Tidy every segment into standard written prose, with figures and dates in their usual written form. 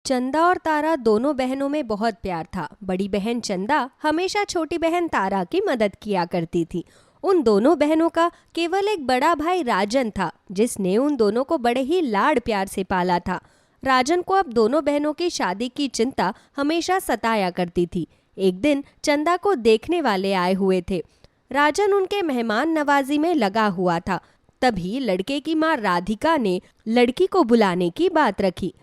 चंदा और तारा दोनों बहनों में बहुत प्यार था। बड़ी बहन चंदा हमेशा छोटी बहन तारा की मदद किया करती थी। उन दोनों बहनों का केवल एक बड़ा भाई राजन था, जिसने उन दोनों को बड़े ही लाड प्यार से पाला था। राजन को अब दोनों बहनों की शादी की चिंता हमेशा सताया करती थी। एक दिन चंदा को देखने वाले आए हुए थे। राजन उनके मेहमान नवाजी में लगा हुआ था। तभी लड़के की माँ राधिका ने लड़की को बुलाने की बात रखी।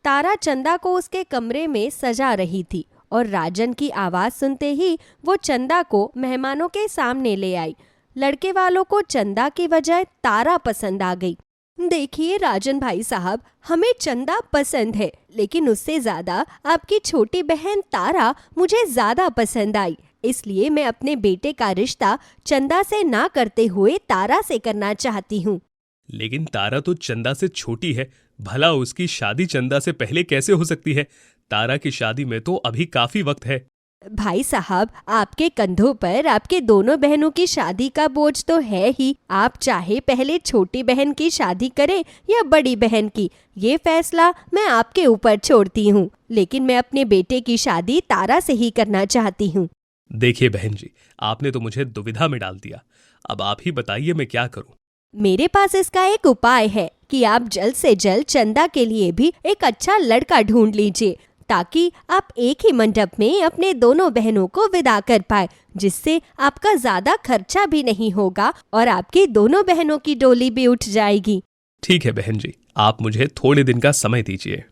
तारा चंदा को उसके कमरे में सजा रही थी और राजन की आवाज सुनते ही वो चंदा को मेहमानों के सामने ले आई। लड़के वालों को चंदा की बजाय तारा पसंद आ गई। देखिए राजन भाई साहब, हमें चंदा पसंद है, लेकिन उससे ज्यादा आपकी छोटी बहन तारा मुझे ज्यादा पसंद आई। इसलिए मैं अपने बेटे का रिश्ता चंदा से ना करते हुए तारा से करना चाहती हूँ। लेकिन तारा तो चंदा से छोटी है, भला उसकी शादी चंदा से पहले कैसे हो सकती है? तारा की शादी में तो अभी काफी वक्त है। भाई साहब, आपके कंधों पर आपके दोनों बहनों की शादी का बोझ तो है ही। आप चाहे पहले छोटी बहन की शादी करें या बड़ी बहन की, ये फैसला मैं आपके ऊपर छोड़ती हूँ। लेकिन मैं अपने बेटे की शादी तारा से ही करना चाहती हूँ। देखिए बहन जी, आपने तो मुझे दुविधा में डाल दिया। अब आप ही बताइए मैं क्या करूँ? मेरे पास इसका एक उपाय है कि आप जल्द से जल्द चंदा के लिए भी एक अच्छा लड़का ढूंढ लीजिए, ताकि आप एक ही मंडप में अपने दोनों बहनों को विदा कर पाए, जिससे आपका ज्यादा खर्चा भी नहीं होगा और आपकी दोनों बहनों की डोली भी उठ जाएगी। ठीक है बहन जी, आप मुझे थोड़े दिन का समय दीजिए।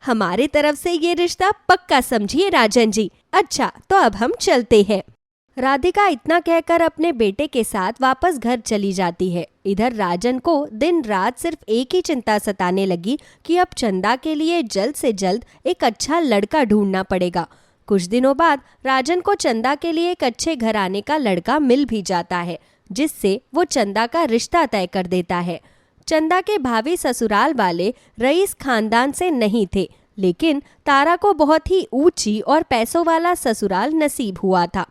हमारे तरफ से ये रिश्ता पक्का समझिए राजन जी। अच्छा, तो अब हम चलते हैं। राधिका इतना कहकर अपने बेटे के साथ वापस घर चली जाती है। इधर राजन को दिन रात सिर्फ एक ही चिंता सताने लगी कि अब चंदा के लिए जल्द से जल्द एक अच्छा लड़का ढूंढना पड़ेगा। कुछ दिनों बाद राजन को चंदा के लिए एक अच्छे घराने का लड़का मिल भी जाता है, जिससे वो चंदा का रिश्ता तय कर देता है। चंदा के भावी ससुराल वाले रईस खानदान से नहीं थे, लेकिन तारा को बहुत ही ऊंची और पैसों वाला ससुराल नसीब हुआ था।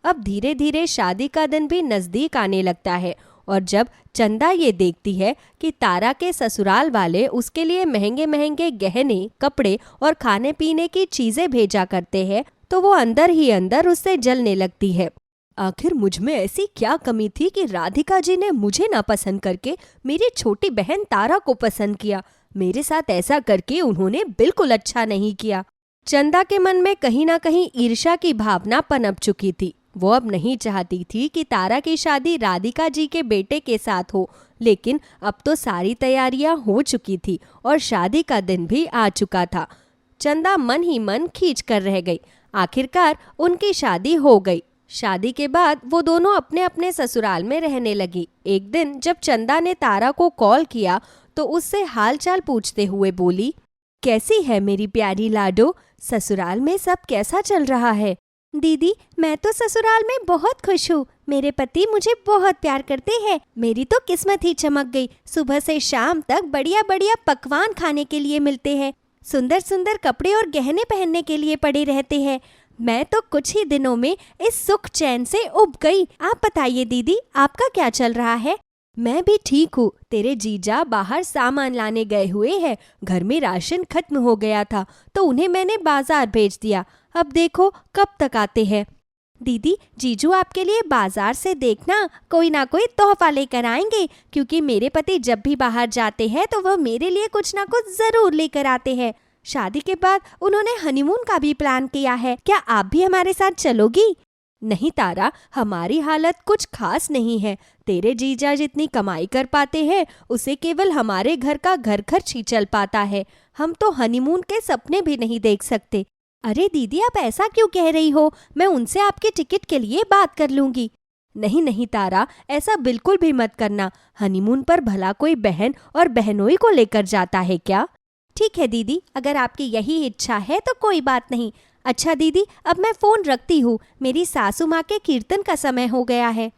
अब धीरे धीरे शादी का दिन भी नजदीक आने लगता है और जब चंदा ये देखती है कि तारा के ससुराल वाले उसके लिए महंगे महंगे गहने, कपड़े और खाने पीने की चीजें भेजा करते हैं, तो वो अंदर ही अंदर उससे जलने लगती है। आखिर मुझ में ऐसी क्या कमी थी कि राधिका जी ने मुझे नापसंद करके मेरी छोटी बहन तारा को पसंद किया? मेरे साथ ऐसा करके उन्होंने बिल्कुल अच्छा नहीं किया। चंदा के मन में कहीं ना कहीं ईर्ष्या की भावना पनप चुकी थी। वो अब नहीं चाहती थी कि तारा की शादी राधिका जी के बेटे के साथ हो, लेकिन अब तो सारी तैयारियां हो चुकी थी और शादी का दिन भी आ चुका था। चंदा मन ही मन खींच कर रह गई। आखिरकार उनकी शादी हो गई। शादी के बाद वो दोनों अपने अपने ससुराल में रहने लगी। एक दिन जब चंदा ने तारा को कॉल किया तो उससे हालचाल पूछते हुए बोली, कैसी है मेरी प्यारी लाडो? ससुराल में सब कैसा चल रहा है? दीदी, मैं तो ससुराल में बहुत खुश हूँ। मेरे पति मुझे बहुत प्यार करते हैं। मेरी तो किस्मत ही चमक गई। सुबह से शाम तक बढ़िया बढ़िया पकवान खाने के लिए मिलते हैं। सुंदर सुंदर कपड़े और गहने पहनने के लिए पड़े रहते हैं। मैं तो कुछ ही दिनों में इस सुख चैन से उब गई। आप बताइए दीदी, आपका क्या चल रहा है? मैं भी ठीक हूँ। तेरे जीजा बाहर सामान लाने गए हुए हैं। घर में राशन खत्म हो गया था तो उन्हें मैंने बाजार भेज दिया। अब देखो कब तक आते हैं। दीदी, जीजू आपके लिए बाजार से देखना कोई ना कोई तोहफा लेकर आएंगे, क्योंकि मेरे पति जब भी बाहर जाते हैं तो वह मेरे लिए कुछ ना कुछ जरूर लेकर आते हैं। शादी के बाद उन्होंने हनीमून का भी प्लान किया है। क्या आप भी हमारे साथ चलोगी? नहीं तारा, हमारी हालत कुछ खास नहीं है। तेरे जीजा जितनी कमाई कर पाते हैं उसे केवल हमारे घर का घर खर्च ही चल पाता है। हम तो हनीमून के सपने भी नहीं देख सकते। अरे दीदी, आप ऐसा क्यों कह रही हो? मैं उनसे आपके टिकट के लिए बात कर लूंगी। नहीं नहीं तारा, ऐसा बिल्कुल भी मत करना। हनीमून पर भला कोई बहन और बहनोई को लेकर जाता है क्या? ठीक है दीदी, अगर आपकी यही इच्छा है तो कोई बात नहीं। अच्छा दीदी, अब मैं फोन रखती हूँ। मेरी सासू माँ के कीर्तन का समय हो गया है।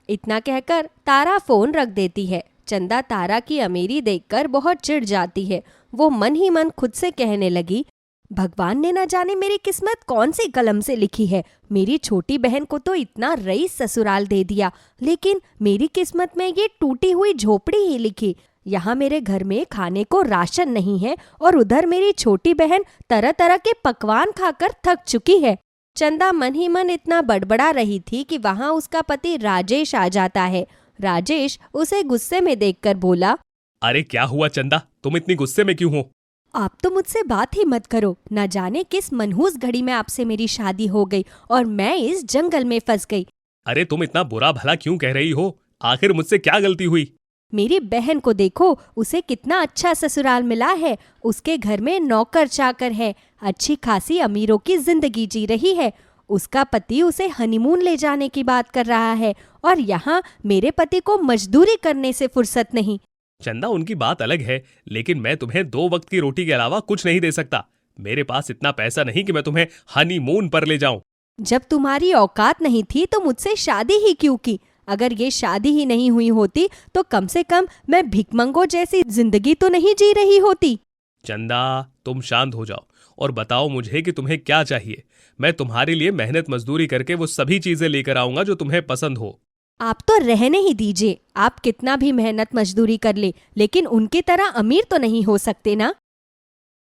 इतना कहकर तारा फोन रख देती है। चंदा तारा की अमीरी देखकर बहुत चिढ़ जाती है। वो मन ही मन खुद से कहने लगी, भगवान ने न जाने मेरी किस्मत कौन सी कलम से लिखी है। मेरी छोटी बहन को तो इतना रईस ससुराल दे दिया, लेकिन मेरी किस्मत में ये टूटी हुई झोपड़ी ही लिखी। यहाँ मेरे घर में खाने को राशन नहीं है और उधर मेरी छोटी बहन तरह तरह के पकवान खाकर थक चुकी है। चंदा मन ही मन इतना बड़बड़ा रही थी कि वहाँ उसका पति राजेश आ जाता है। राजेश उसे गुस्से में देखकर बोला, अरे क्या हुआ चंदा, तुम इतनी गुस्से में क्यों हो? आप तो मुझसे बात ही मत करो। न जाने किस मनहूस घड़ी में आपसे मेरी शादी हो गई और मैं इस जंगल में फंस गई। अरे तुम इतना बुरा भला क्यों कह रही हो? आखिर मुझसे क्या गलती हुई? मेरी बहन को देखो, उसे कितना अच्छा ससुराल मिला है। उसके घर में नौकर चाकर है, अच्छी खासी अमीरों की जिंदगी जी रही है। उसका पति उसे हनीमून ले जाने की बात कर रहा है और यहाँ मेरे पति को मजदूरी करने से फुर्सत नहीं। चंदा उनकी बात अलग है, लेकिन मैं तुम्हें 2 वक्त की रोटी के अलावा कुछ नहीं दे सकता। मेरे पास इतना पैसा नहीं कि मैं तुम्हें हनीमून पर ले जाऊं। जब तुम्हारी औकात नहीं थी तो मुझसे शादी ही क्यों की? अगर ये शादी ही नहीं हुई होती तो कम से कम मैं भिखमंगो जैसी जिंदगी तो नहीं जी रही होती। चंदा तुम शांत हो जाओ और बताओ मुझे कि तुम्हें क्या चाहिए। मैं तुम्हारे लिए मेहनत मजदूरी करके वो सभी चीजें लेकर आऊंगा जो तुम्हें पसंद हो। आप तो रहने ही दीजिए। आप कितना भी मेहनत मजदूरी कर ले, लेकिन उनकी तरह अमीर तो नहीं हो सकते ना।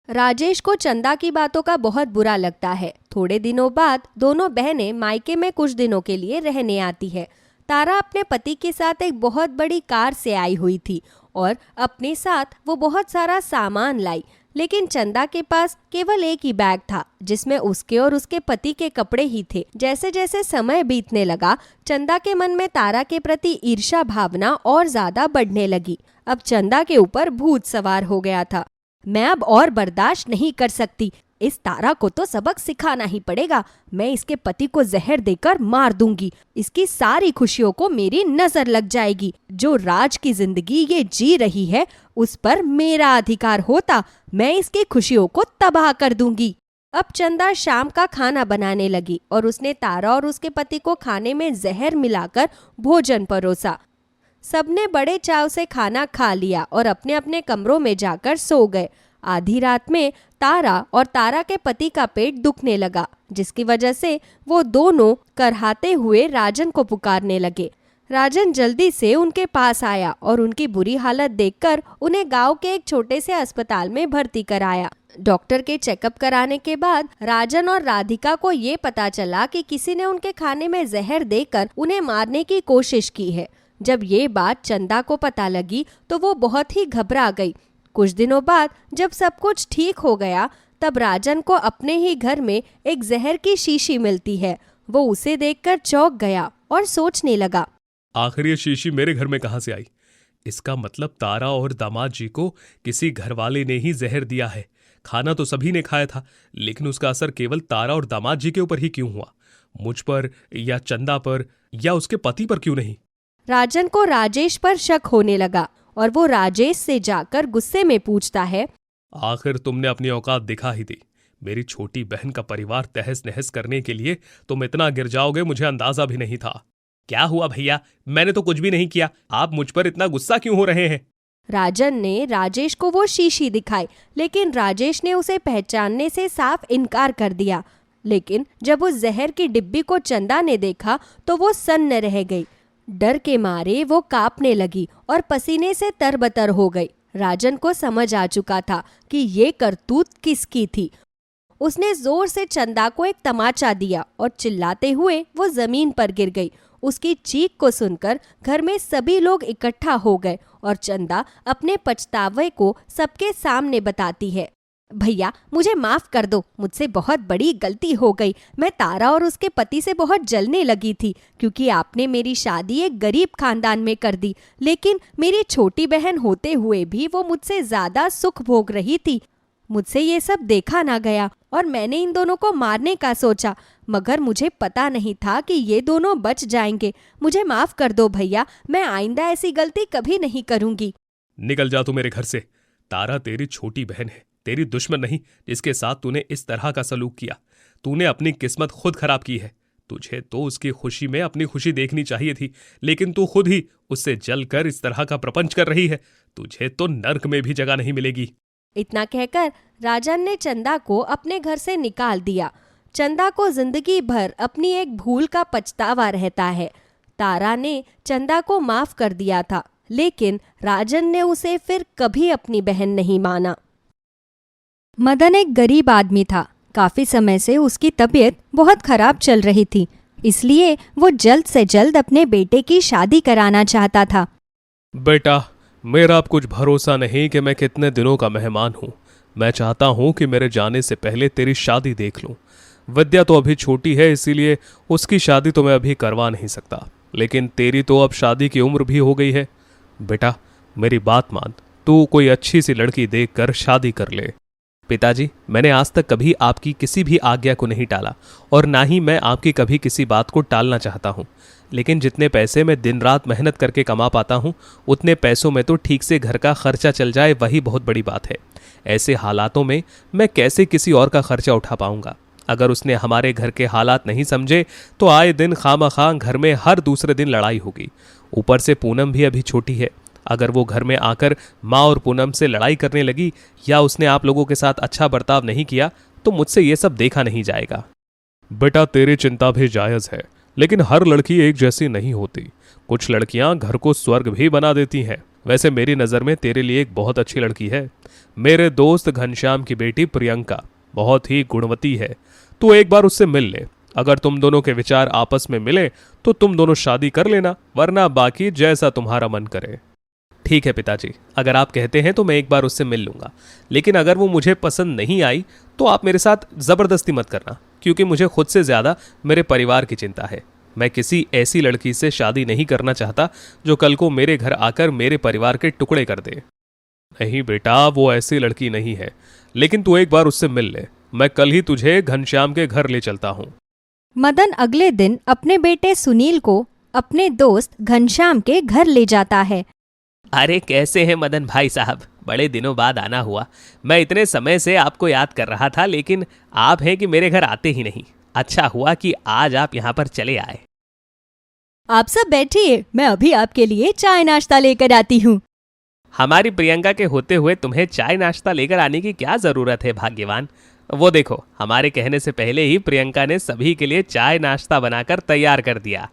राजेश को चंदा की बातों का बहुत बुरा लगता है। थोड़े दिनों बाद दोनों बहनें मायके में कुछ दिनों के लिए रहने आती है। तारा अपने पति के साथ एक बहुत बड़ी कार से आई हुई थी और अपने साथ वो बहुत सारा सामान लाई, लेकिन चंदा के पास केवल एक ही बैग था जिसमें उसके और उसके पति के कपड़े ही थे। जैसे जैसे समय बीतने लगा, चंदा के मन में तारा के प्रति ईर्ष्या भावना और ज्यादा बढ़ने लगी। अब चंदा के ऊपर भूत सवार हो गया था। मैं अब और बर्दाश्त नहीं कर सकती। इस तारा को तो सबक सिखाना ही पड़ेगा। मैं इसके पति को जहर देकर मार दूंगी। इसकी सारी खुशियों को मेरी नजर लग जाएगी। जो राज की जिंदगी ये जी रही है उस पर मेरा अधिकार होता, मैं इसकी खुशियों को तबाह कर दूंगी। अब चंदा शाम का खाना बनाने लगी और उसने तारा और उसके पति को खाने में जहर मिलाकर भोजन परोसा। सबने बड़े चाव से खाना खा लिया और अपने अपने कमरों में जाकर सो गए। आधी रात में तारा और तारा के पति का पेट दुखने लगा, जिसकी वजह से वो दोनों करहाते हुए राजन को पुकारने लगे। राजन जल्दी से उनके पास आया और उनकी बुरी हालत देखकर उन्हें गांव के एक छोटे से अस्पताल में भर्ती कराया। डॉक्टर के चेकअप कराने के बाद राजन और राधिका को ये पता चला कि किसी ने उनके खाने में जहर देकर उन्हें मारने की कोशिश की है। जब ये बात चंदा को पता लगी तो वो बहुत ही घबरा गई। कुछ दिनों बाद जब सब कुछ ठीक हो गया, तब राजन को अपने ही घर में एक जहर की शीशी मिलती है। वो उसे देखकर चौंक गया और सोचने लगा, आखिर ये शीशी मेरे घर में कहां से आई? इसका मतलब तारा और दामाद जी को किसी घरवाले ने ही जहर दिया है। खाना तो सभी ने खाया था, लेकिन उसका असर केवल तारा और दामाद जी के ऊपर ही क्यों हुआ? मुझ पर या चंदा पर या उसके पति पर क्यों नहीं? राजन को राजेश पर शक होने लगा और वो राजेश से जाकर गुस्से में पूछता है, आखिर तुमने अपनी औकात दिखा ही दी। मेरी छोटी बहन का परिवार तहस नहस करने के लिए तुम इतना गिर जाओगे मुझे अंदाजा भी नहीं था। क्या हुआ भैया? मैंने तो कुछ भी नहीं किया, आप मुझ पर इतना गुस्सा क्यों हो रहे हैं? राजन ने राजेश को वो शीशी दिखाई, लेकिन राजेश ने उसे पहचानने से साफ इनकार कर दिया। लेकिन जब उस जहर की डिब्बी को चंदा ने देखा तो वो सन्न रह गई। डर के मारे वो कांपने लगी और पसीने से तरबतर हो गई। राजन को समझ आ चुका था कि ये करतूत किसकी थी। उसने जोर से चंदा को एक तमाचा दिया और चिल्लाते हुए वो जमीन पर गिर गई। उसकी चीख को सुनकर घर में सभी लोग इकट्ठा हो गए और चंदा अपने पछतावे को सबके सामने बताती है। भैया मुझे माफ कर दो, मुझसे बहुत बड़ी गलती हो गई। मैं तारा और उसके पति से बहुत जलने लगी थी क्योंकि आपने मेरी शादी एक गरीब खानदान में कर दी, लेकिन मेरी छोटी बहन होते हुए भी वो मुझसे ज्यादा सुख भोग रही थी। मुझसे ये सब देखा ना गया और मैंने इन दोनों को मारने का सोचा, मगर मुझे पता नहीं था कि ये दोनों बच जाएंगे। मुझे माफ कर दो भैया, मैं आइंदा ऐसी गलती कभी नहीं करूंगी। निकल जा तू मेरे घर से। तारा तेरी छोटी बहन है, तेरी दुश्मन नहीं, जिसके साथ तूने इस तरह का सलूक किया। तूने अपनी किस्मत खुद खराब की है। तुझे तो उसकी खुशी में अपनी खुशी देखनी चाहिए थी, लेकिन तू खुद ही उससे जलकर इस तरह का प्रपंच कर रही है। तुझे तो नर्क में भी जगह नहीं मिलेगी। इतना कहकर राजन ने चंदा को अपने घर से निकाल दिया। चंदा को जिंदगी भर अपनी एक भूल का पछतावा रहता है। तारा ने चंदा को माफ कर दिया था, लेकिन राजन ने उसे फिर कभी अपनी बहन नहीं माना। मदन एक गरीब आदमी था। काफी समय से उसकी तबीयत बहुत खराब चल रही थी, इसलिए वो जल्द से जल्द अपने बेटे की शादी कराना चाहता था। बेटा, मेरा अब कुछ भरोसा नहीं कि मैं कितने दिनों का मेहमान हूँ। मैं चाहता हूँ कि मेरे जाने से पहले तेरी शादी देख लूँ। विद्या तो अभी छोटी है, इसीलिए उसकी शादी तो मैं अभी करवा नहीं सकता, लेकिन तेरी तो अब शादी की उम्र भी हो गई है। बेटा, मेरी बात मान, तू कोई अच्छी सी लड़की देखकर शादी कर ले। पिताजी, मैंने आज तक कभी आपकी किसी भी आज्ञा को नहीं टाला और ना ही मैं आपकी कभी किसी बात को टालना चाहता हूँ, लेकिन जितने पैसे मैं दिन रात मेहनत करके कमा पाता हूँ उतने पैसों में तो ठीक से घर का खर्चा चल जाए, वही बहुत बड़ी बात है। ऐसे हालातों में मैं कैसे किसी और का खर्चा उठा पाऊंगा? अगर उसने हमारे घर के हालात नहीं समझे तो आए दिन खामखा घर में हर दूसरे दिन लड़ाई होगी। ऊपर से पूनम भी अभी छोटी है। अगर वो घर में आकर माँ और पूनम से लड़ाई करने लगी या उसने आप लोगों के साथ अच्छा बर्ताव नहीं किया तो मुझसे ये सब देखा नहीं जाएगा। बेटा, तेरी चिंता भी जायज है, लेकिन हर लड़की एक जैसी नहीं होती। कुछ लड़कियां घर को स्वर्ग भी बना देती हैं। वैसे मेरी नज़र में तेरे लिए एक बहुत अच्छी लड़की है। मेरे दोस्त घनश्याम की बेटी प्रियंका बहुत ही गुणवती है। तू एक बार उससे मिल ले। अगर तुम दोनों के विचार आपस में मिले तो तुम दोनों शादी कर लेना, वरना बाकी जैसा तुम्हारा मन करे। ठीक है पिताजी, अगर आप कहते हैं तो मैं एक बार उससे मिल लूंगा, लेकिन अगर वो मुझे पसंद नहीं आई तो आप मेरे साथ ज़बरदस्ती मत करना, क्योंकि मुझे खुद से ज़्यादा मेरे परिवार की चिंता है। मैं किसी ऐसी लड़की से शादी नहीं करना चाहता जो कल को मेरे घर आकर मेरे परिवार के टुकड़े कर दे। नहीं बेटा, वो ऐसी लड़की नहीं है, लेकिन तू एक बार उससे मिल ले। मैं कल ही तुझे घनश्याम के घर ले चलता हूँ। मदन अगले दिन अपने बेटे सुनील को अपने दोस्त घनश्याम के घर ले जाता है। अरे कैसे हैं मदन भाई साहब, बड़े दिनों बाद आना हुआ। मैं इतने समय से आपको याद कर रहा था, लेकिन आप हैं कि मेरे घर आते ही नहीं। अच्छा हुआ कि आज आप यहाँ पर चले आए। आप सब बैठिए, मैं अभी आपके लिए चाय नाश्ता लेकर आती हूँ। हमारी प्रियंका के होते हुए तुम्हें चाय नाश्ता लेकर आने की क्या जरूरत है भाग्यवान। वो देखो, हमारे कहने से पहले ही प्रियंका ने सभी के लिए चाय नाश्ता बनाकर तैयार कर दिया।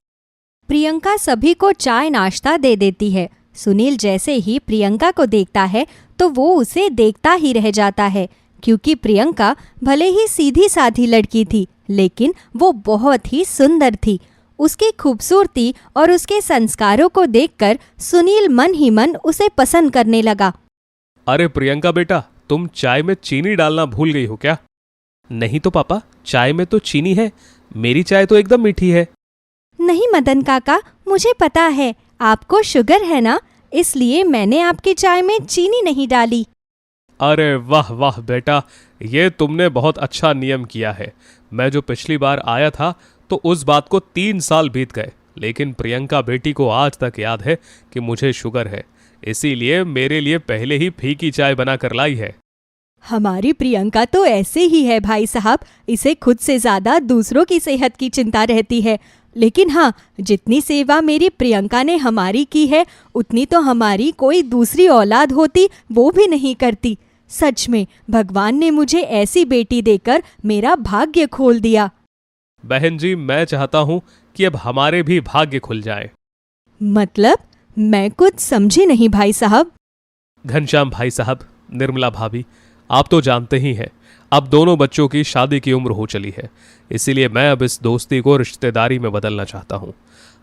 प्रियंका सभी को चाय नाश्ता दे देती है। सुनील जैसे ही प्रियंका को देखता है तो वो उसे देखता ही रह जाता है, क्योंकि प्रियंका भले ही सीधी साधी लड़की थी, लेकिन वो बहुत ही सुंदर थी। उसकी खूबसूरती और उसके संस्कारों को देखकर सुनील मन ही मन उसे पसंद करने लगा। अरे प्रियंका बेटा, तुम चाय में चीनी डालना भूल गई हो क्या? नहीं तो पापा, चाय में तो चीनी है। मेरी चाय तो एकदम मीठी है। नहीं मदन काका, मुझे पता है आपको शुगर है ना, इसलिए मैंने आपकी चाय में चीनी नहीं डाली। अरे वाह वाह बेटा, ये तुमने बहुत अच्छा नियम किया है। मैं जो पिछली बार आया था तो उस बात को 3 साल बीत गए, लेकिन प्रियंका बेटी को आज तक याद है कि मुझे शुगर है, इसीलिए मेरे लिए पहले ही फीकी चाय बना कर लाई है। हमारी प्रियंका तो ऐसे ही है भाई साहब, इसे खुद से ज्यादा दूसरों की सेहत की चिंता रहती है। लेकिन हाँ, जितनी सेवा मेरी प्रियंका ने हमारी की है उतनी तो हमारी कोई दूसरी औलाद होती वो भी नहीं करती। सच में भगवान ने मुझे ऐसी बेटी देकर मेरा भाग्य खोल दिया। बहन जी, मैं चाहता हूँ कि अब हमारे भी भाग्य खुल जाए। मतलब? मैं कुछ समझी नहीं भाई साहब। घनश्याम भाई साहब, निर्मला भाभी, आप तो जानते ही हैं, अब दोनों बच्चों की शादी की उम्र हो चली है, इसीलिए मैं अब इस दोस्ती को रिश्तेदारी में बदलना चाहता हूँ।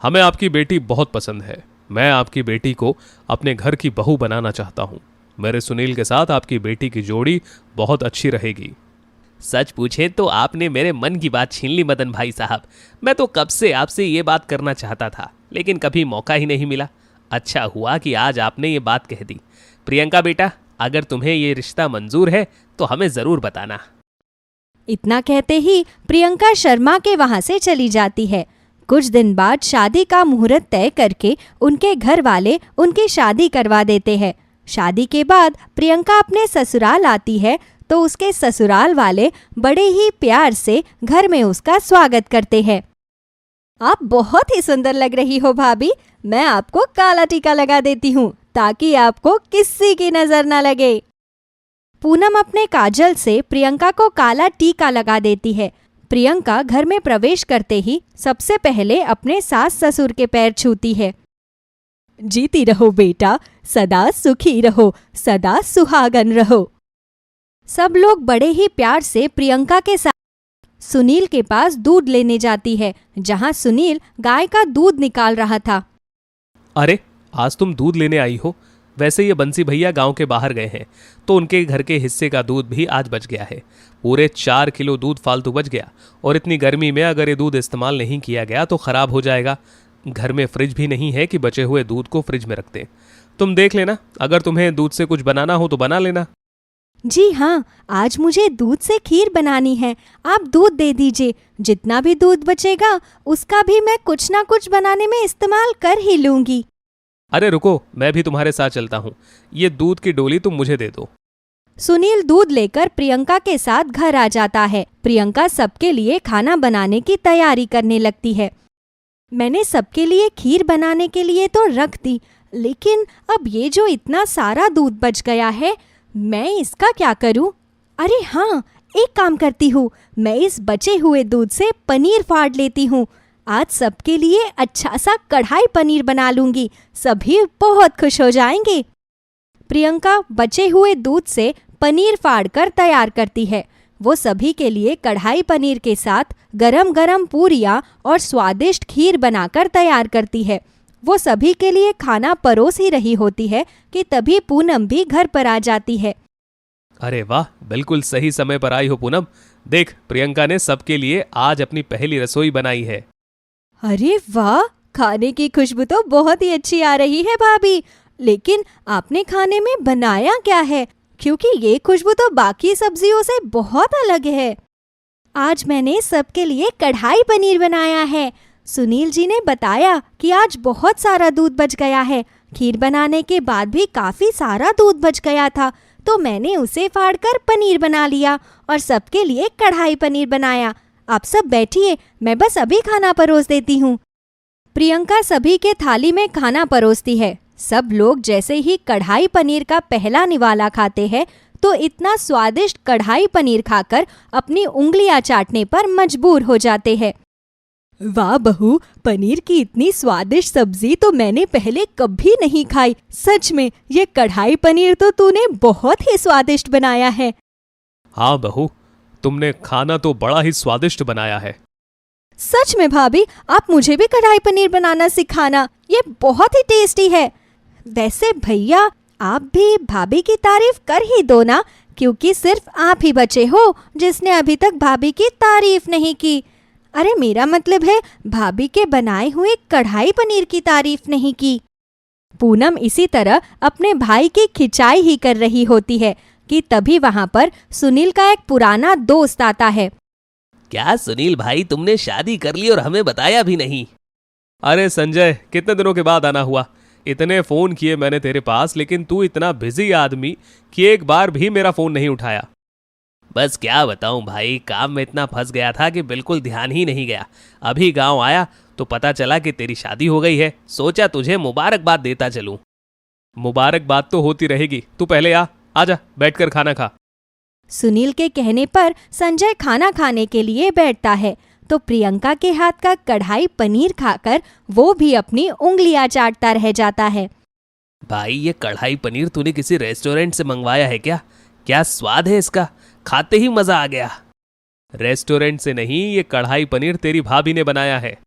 हमें आपकी बेटी बहुत पसंद है। मैं आपकी बेटी को अपने घर की बहू बनाना चाहता हूँ। मेरे सुनील के साथ आपकी बेटी की जोड़ी बहुत अच्छी रहेगी। सच पूछे तो आपने मेरे मन की बात छीन ली मदन भाई साहब। मैं तो कब से आपसे ये बात करना चाहता था, लेकिन कभी मौका ही नहीं मिला। अच्छा हुआ कि आज आपने ये बात कह दी। प्रियंका बेटा, अगर तुम्हें ये रिश्ता मंजूर है तो हमें जरूर बताना। इतना कहते ही प्रियंका शर्मा के वहां से चली जाती है। कुछ दिन बाद शादी का मुहूर्त तय करके उनके घर वाले उनकी शादी करवा देते हैं। शादी के बाद प्रियंका अपने ससुराल आती है तो उसके ससुराल वाले बड़े ही प्यार से घर में उसका स्वागत करते हैं। आप बहुत ही सुंदर लग रही हो भाभी, मैं आपको काला टीका लगा देती हूँ ताकि आपको किसी की नजर न लगे। पूनम अपने काजल से प्रियंका को काला टीका लगा देती है। प्रियंका घर में प्रवेश करते ही सबसे पहले अपने सास ससुर के पैर छूती है। जीती रहो बेटा, सदा सुखी रहो, सदा सुहागन रहो। सब लोग बड़े ही प्यार से प्रियंका के साथ सुनील के पास दूध लेने जाती है, जहां सुनील गाय का दूध निकाल रहा था। अरे आज तुम दूध लेने आई हो। वैसे ये बंसी भैया गांव के बाहर गए हैं, तो उनके घर के हिस्से का दूध भी आज बच गया है। पूरे 4 किलो दूध फालतू बच गया, और इतनी गर्मी में अगर ये दूध इस्तेमाल नहीं किया गया तो खराब हो जाएगा। घर में फ्रिज भी नहीं है कि बचे हुए दूध को फ्रिज में रखते। तुम देख लेना, अगर तुम्हें दूध से कुछ बनाना हो तो बना लेना। जी हाँ, आज मुझे दूध से खीर बनानी है। आप दूध दे दीजिए, जितना भी दूध बचेगा उसका भी मैं कुछ ना कुछ बनाने में इस्तेमाल कर ही लूंगी। अरे रुको, मैं भी तुम्हारे साथ चलता हूँ। ये दूध की डोली तुम मुझे दे दो। सुनील दूध लेकर प्रियंका के साथ घर आ जाता है। प्रियंका सबके लिए खाना बनाने की तैयारी करने लगती है। मैंने सबके लिए खीर बनाने के लिए तो रख दी, लेकिन अब ये जो इतना सारा दूध बच गया है, मैं इसका क्या करूं? अरे हाँ, एक काम करती हूँ, मैं इस बचे हुए दूध से पनीर फाड़ लेती हूँ। आज सबके लिए अच्छा सा कढ़ाई पनीर बना लूंगी, सभी बहुत खुश हो जाएंगे। प्रियंका बचे हुए दूध से पनीर फाड़ कर तैयार करती है। वो सभी के लिए कढ़ाई पनीर के साथ गरम गरम पूरियाँ और स्वादिष्ट खीर बनाकर तैयार करती है। वो सभी के लिए खाना परोस ही रही होती है कि तभी पूनम भी घर पर आ जाती है। अरे वाह, बिल्कुल सही समय पर आई हो पूनम। देख, प्रियंका ने सबके लिए आज अपनी पहली रसोई बनाई है। अरे वाह, खाने की खुशबू तो बहुत ही अच्छी आ रही है भाभी। लेकिन आपने खाने में बनाया क्या है? क्योंकि ये खुशबू तो बाकी सब्जियों से बहुत अलग है। आज मैंने सबके लिए कढ़ाई पनीर बनाया है। सुनील जी ने बताया कि आज बहुत सारा दूध बच गया है। खीर बनाने के बाद भी काफी सारा दूध बच गया था, तो मैंने उसे फाड़कर पनीर बना लिया और सबके लिए कढ़ाई पनीर बनाया। आप सब बैठिए, मैं बस अभी खाना परोस देती हूँ। प्रियंका सभी के थाली में खाना परोसती है। सब लोग जैसे ही कढ़ाई पनीर का पहला निवाला खाते हैं, तो इतना स्वादिष्ट कढ़ाई पनीर खाकर अपनी उंगलियां चाटने पर मजबूर हो जाते हैं। वाह बहू, पनीर की इतनी स्वादिष्ट सब्जी तो मैंने पहले कभी नहीं खाई। सच में ये कढ़ाई पनीर तो तूने बहुत ही स्वादिष्ट बनाया है। हाँ बहू, तुमने खाना तो बड़ा ही स्वादिष्ट बनाया है। सच में भाभी, आप मुझे भी कढ़ाई पनीर बनाना सिखाना, ये बहुत ही टेस्टी है। वैसे भैया, आप भी भाभी की तारीफ कर ही दो ना, क्योंकि सिर्फ आप ही बचे हो जिसने अभी तक भाभी की तारीफ नहीं की। अरे मेरा मतलब है, भाभी के बनाए हुए कढ़ाई पनीर की तारीफ नहीं की। पूनम इसी तरह अपने भाई की खिंचाई ही कर रही होती है कि तभी वहां पर सुनील का एक पुराना दोस्त आता है। क्या सुनील भाई, तुमने शादी कर ली और हमें बताया भी नहीं? अरे संजय, कितने दिनों के बाद आना हुआ। इतने फोन किए मैंने तेरे पास, लेकिन तू इतना बिजी आदमी कि एक बार भी मेरा फोन नहीं उठाया। बस क्या बताऊं भाई, काम में इतना फंस गया था कि बिल्कुल ध्यान ही नहीं गया। अभी गांव आया तो पता चला कि तेरी शादी हो गई है। सोचा तुझे मुबारकबाद देता चलूं। मुबारकबाद तो होती रहेगी, तू पहले आजा, बैठकर खाना खा। सुनील के कहने पर संजय खाना खाने के लिए बैठता है, तो प्रियंका के हाथ का कढ़ाई पनीर खाकर वो भी अपनी उंगलियां चाटता रह जाता है। भाई, ये कढ़ाई पनीर तूने किसी रेस्टोरेंट से मंगवाया है क्या? क्या स्वाद है इसका, खाते ही मजा आ गया। रेस्टोरेंट से नहीं, ये कढ़ाई पनीर तेरी भाभी ने बनाया है।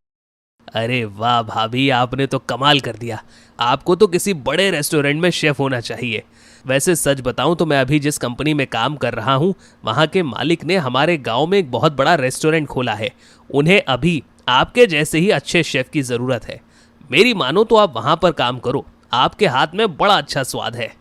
अरे वाह भाभी, आपने तो कमाल कर दिया। आपको तो किसी बड़े रेस्टोरेंट में शेफ होना चाहिए। वैसे सच बताऊं तो मैं अभी जिस कंपनी में काम कर रहा हूं, वहां के मालिक ने हमारे गांव में एक बहुत बड़ा रेस्टोरेंट खोला है। उन्हें अभी आपके जैसे ही अच्छे शेफ की जरूरत है। मेरी मानो तो आप वहां पर काम करो, आपके हाथ में बड़ा अच्छा स्वाद है।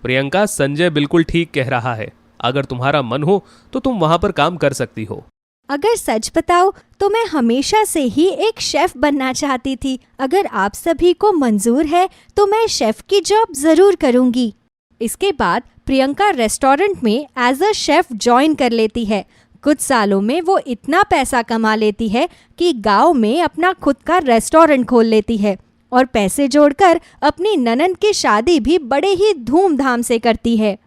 प्रियंका, संजय बिल्कुल ठीक कह रहा है। अगर तुम्हारा मन हो तो तुम वहां पर काम कर सकती हो। अगर सच बताओ तो मैं हमेशा से ही एक शेफ बनना चाहती थी। अगर आप सभी को मंजूर है तो मैं शेफ की जॉब जरूर करूंगी। इसके बाद प्रियंका रेस्टोरेंट में एज अ शेफ ज्वाइन कर लेती है। कुछ सालों में वो इतना पैसा कमा लेती है कि गांव में अपना खुद का रेस्टोरेंट खोल लेती है और पैसे जोड़कर अपनी ननद की शादी भी बड़े ही धूमधाम से करती है।